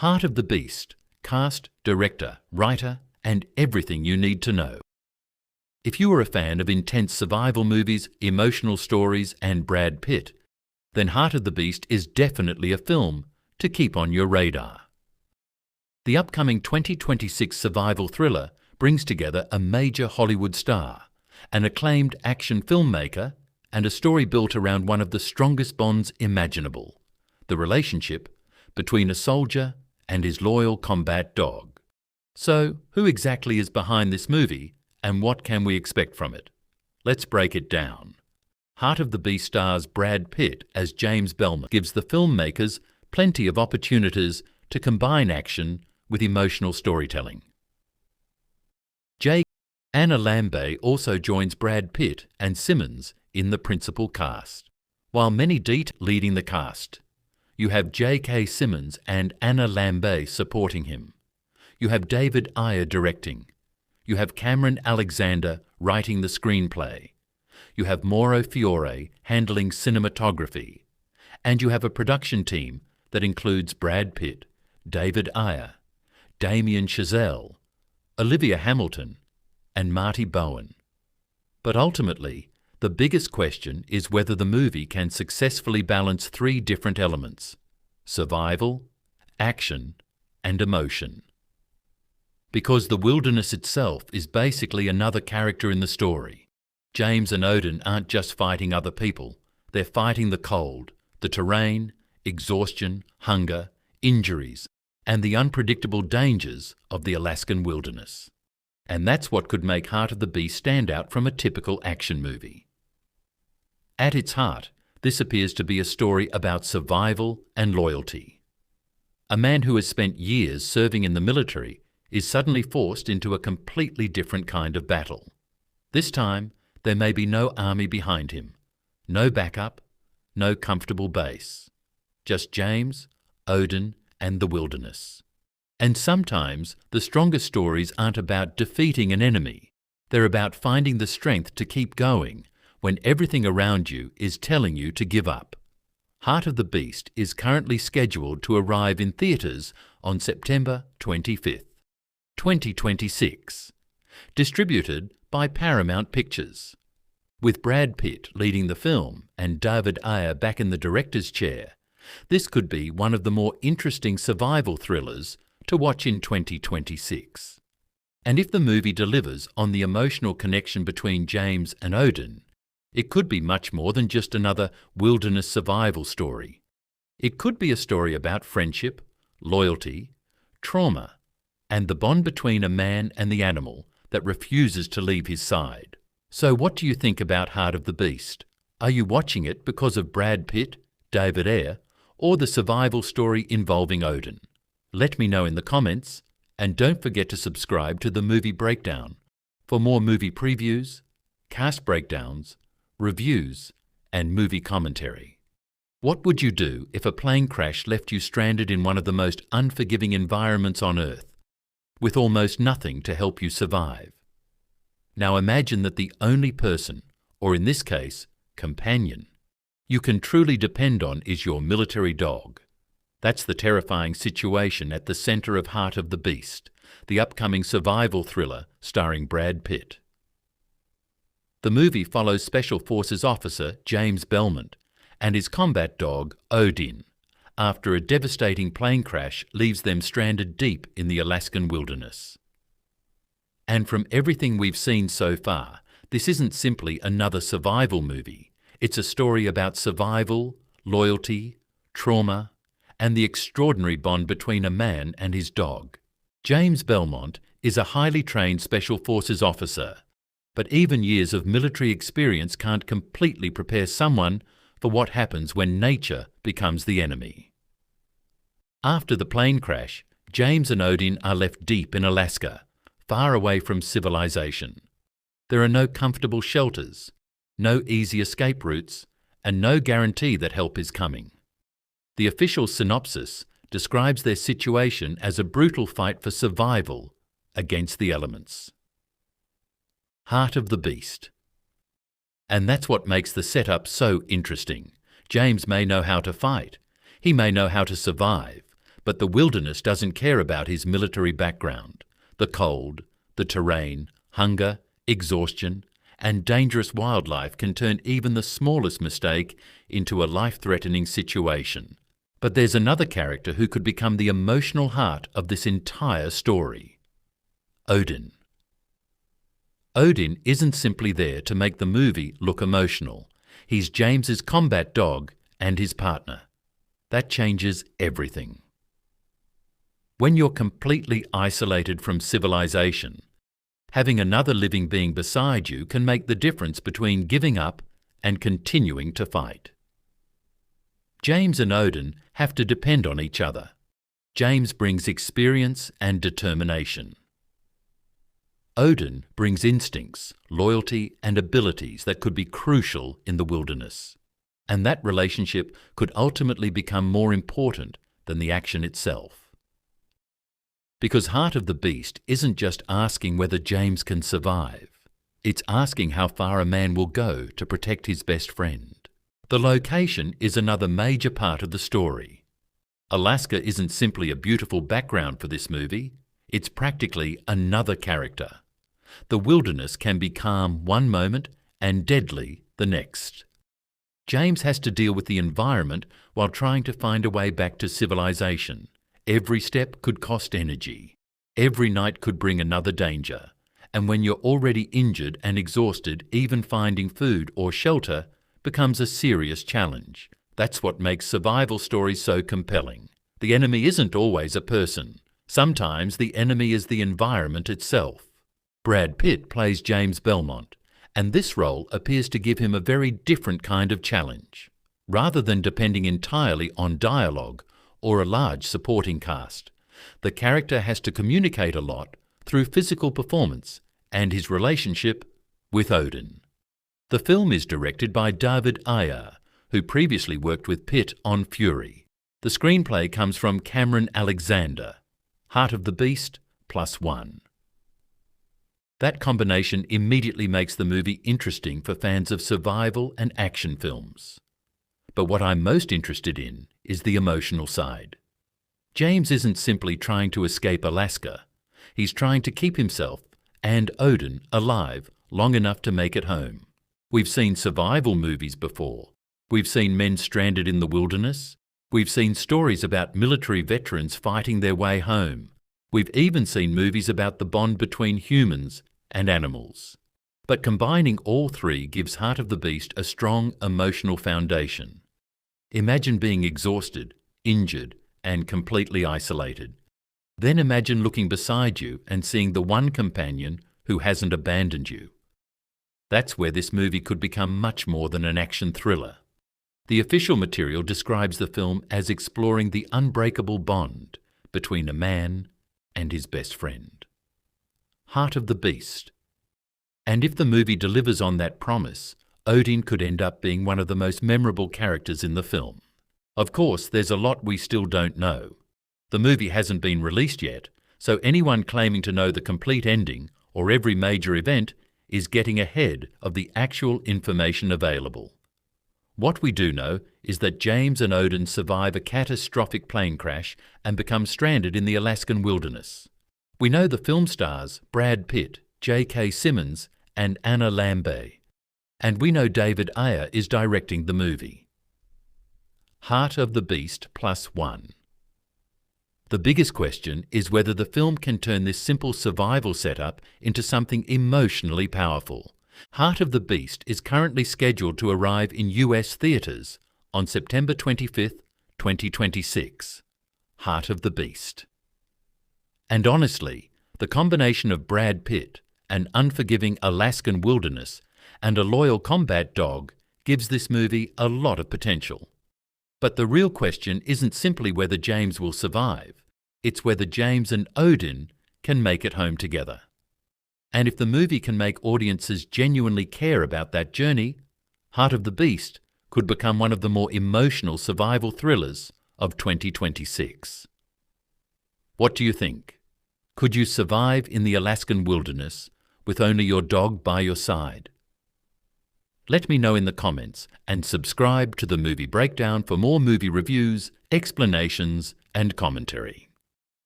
Heart of the Beast, cast, director, writer, and everything you need to know. If you are a fan of intense survival movies, emotional stories, and Brad Pitt, then Heart of the Beast is definitely a film to keep on your radar. The upcoming 2026 survival thriller brings together a major Hollywood star, an acclaimed action filmmaker, and a story built around one of the strongest bonds imaginable, the relationship between a soldier and his loyal combat dog. So, who exactly is behind this movie, and what can we expect from it? Let's break it down. Heart of the Beast stars Brad Pitt as James Belmont, gives the filmmakers plenty of opportunities to combine action with emotional storytelling. Anna Lambert also joins Brad Pitt and Simmons in the principal cast. While many leading the cast, you have J.K. Simmons and Anna Lambert supporting him. You have David Ayer directing. You have Cameron Alexander writing the screenplay. You have Mauro Fiore handling cinematography. And you have a production team that includes Brad Pitt, David Ayer, Damien Chazelle, Olivia Hamilton, and Marty Bowen. But ultimately, the biggest question is whether the movie can successfully balance three different elements: survival, action, and emotion. Because the wilderness itself is basically another character in the story. James and Odin aren't just fighting other people, they're fighting the cold, the terrain, exhaustion, hunger, injuries, and the unpredictable dangers of the Alaskan wilderness. And that's what could make Heart of the Beast stand out from a typical action movie. At its heart, this appears to be a story about survival and loyalty. A man who has spent years serving in the military is suddenly forced into a completely different kind of battle. This time, there may be no army behind him, no backup, no comfortable base. Just James, Odin, and the wilderness. And sometimes the strongest stories aren't about defeating an enemy. They're about finding the strength to keep going when everything around you is telling you to give up. Heart of the Beast is currently scheduled to arrive in theatres on September 25th, 2026. Distributed by Paramount Pictures. With Brad Pitt leading the film and David Ayer back in the director's chair, this could be one of the more interesting survival thrillers to watch in 2026. And if the movie delivers on the emotional connection between James and Odin, it could be much more than just another wilderness survival story. It could be a story about friendship, loyalty, trauma, and the bond between a man and the animal that refuses to leave his side. So what do you think about Heart of the Beast? Are you watching it because of Brad Pitt, David Ayer, or the survival story involving Odin? Let me know in the comments, and don't forget to subscribe to The Movie Breakdown for more movie previews, cast breakdowns, reviews, and movie commentary. What would you do if a plane crash left you stranded in one of the most unforgiving environments on Earth, with almost nothing to help you survive? Now imagine that the only person, or in this case, companion, you can truly depend on is your military dog. That's the terrifying situation at the center of Heart of the Beast, the upcoming survival thriller starring Brad Pitt. The movie follows Special Forces officer James Belmont and his combat dog Odin after a devastating plane crash leaves them stranded deep in the Alaskan wilderness. And from everything we've seen so far, this isn't simply another survival movie. It's a story about survival, loyalty, trauma, and the extraordinary bond between a man and his dog. James Belmont is a highly trained Special Forces officer, but even years of military experience can't completely prepare someone for what happens when nature becomes the enemy. After the plane crash, James and Odin are left deep in Alaska, far away from civilization. There are no comfortable shelters, no easy escape routes, and no guarantee that help is coming. The official synopsis describes their situation as a brutal fight for survival against the elements. Heart of the Beast. And that's what makes the setup so interesting. James may know how to fight. He may know how to survive. But the wilderness doesn't care about his military background. The cold, the terrain, hunger, exhaustion, and dangerous wildlife can turn even the smallest mistake into a life-threatening situation. But there's another character who could become the emotional heart of this entire story. Odin. Odin isn't simply there to make the movie look emotional. He's James's combat dog and his partner. That changes everything. When you're completely isolated from civilization, having another living being beside you can make the difference between giving up and continuing to fight. James and Odin have to depend on each other. James brings experience and determination. Odin brings instincts, loyalty, and abilities that could be crucial in the wilderness. And that relationship could ultimately become more important than the action itself. Because Heart of the Beast isn't just asking whether James can survive. It's asking how far a man will go to protect his best friend. The location is another major part of the story. Alaska isn't simply a beautiful background for this movie, it's practically another character. The wilderness can be calm one moment and deadly the next. James has to deal with the environment while trying to find a way back to civilization. Every step could cost energy. Every night could bring another danger. And when you're already injured and exhausted, even finding food or shelter becomes a serious challenge. That's what makes survival stories so compelling. The enemy isn't always a person. Sometimes the enemy is the environment itself. Brad Pitt plays James Belmont, and this role appears to give him a very different kind of challenge. Rather than depending entirely on dialogue or a large supporting cast, the character has to communicate a lot through physical performance and his relationship with Odin. The film is directed by David Ayer, who previously worked with Pitt on Fury. The screenplay comes from Cameron Alexander. Heart of the Beast +1. That combination immediately makes the movie interesting for fans of survival and action films. But what I'm most interested in is the emotional side. James isn't simply trying to escape Alaska. He's trying to keep himself and Odin alive long enough to make it home. We've seen survival movies before. We've seen men stranded in the wilderness. We've seen stories about military veterans fighting their way home. We've even seen movies about the bond between humans and animals. But combining all three gives Heart of the Beast a strong emotional foundation. Imagine being exhausted, injured, and completely isolated. Then imagine looking beside you and seeing the one companion who hasn't abandoned you. That's where this movie could become much more than an action thriller. The official material describes the film as exploring the unbreakable bond between a man and his best friend. Heart of the Beast. And if the movie delivers on that promise, Odin could end up being one of the most memorable characters in the film. Of course, there's a lot we still don't know. The movie hasn't been released yet, so anyone claiming to know the complete ending or every major event is getting ahead of the actual information available. What we do know is that James and Odin survive a catastrophic plane crash and become stranded in the Alaskan wilderness. We know the film stars Brad Pitt, J.K. Simmons, and Anna Lambay. And we know David Ayer is directing the movie. Heart of the Beast +1. The biggest question is whether the film can turn this simple survival setup into something emotionally powerful. Heart of the Beast is currently scheduled to arrive in US theatres on September 25th, 2026. Heart of the Beast. And honestly, the combination of Brad Pitt, an unforgiving Alaskan wilderness, and a loyal combat dog gives this movie a lot of potential. But the real question isn't simply whether James will survive. It's whether James and Odin can make it home together. And if the movie can make audiences genuinely care about that journey, Heart of the Beast could become one of the more emotional survival thrillers of 2026. What do you think? Could you survive in the Alaskan wilderness with only your dog by your side? Let me know in the comments and subscribe to the Movie Breakdown for more movie reviews, explanations, and commentary.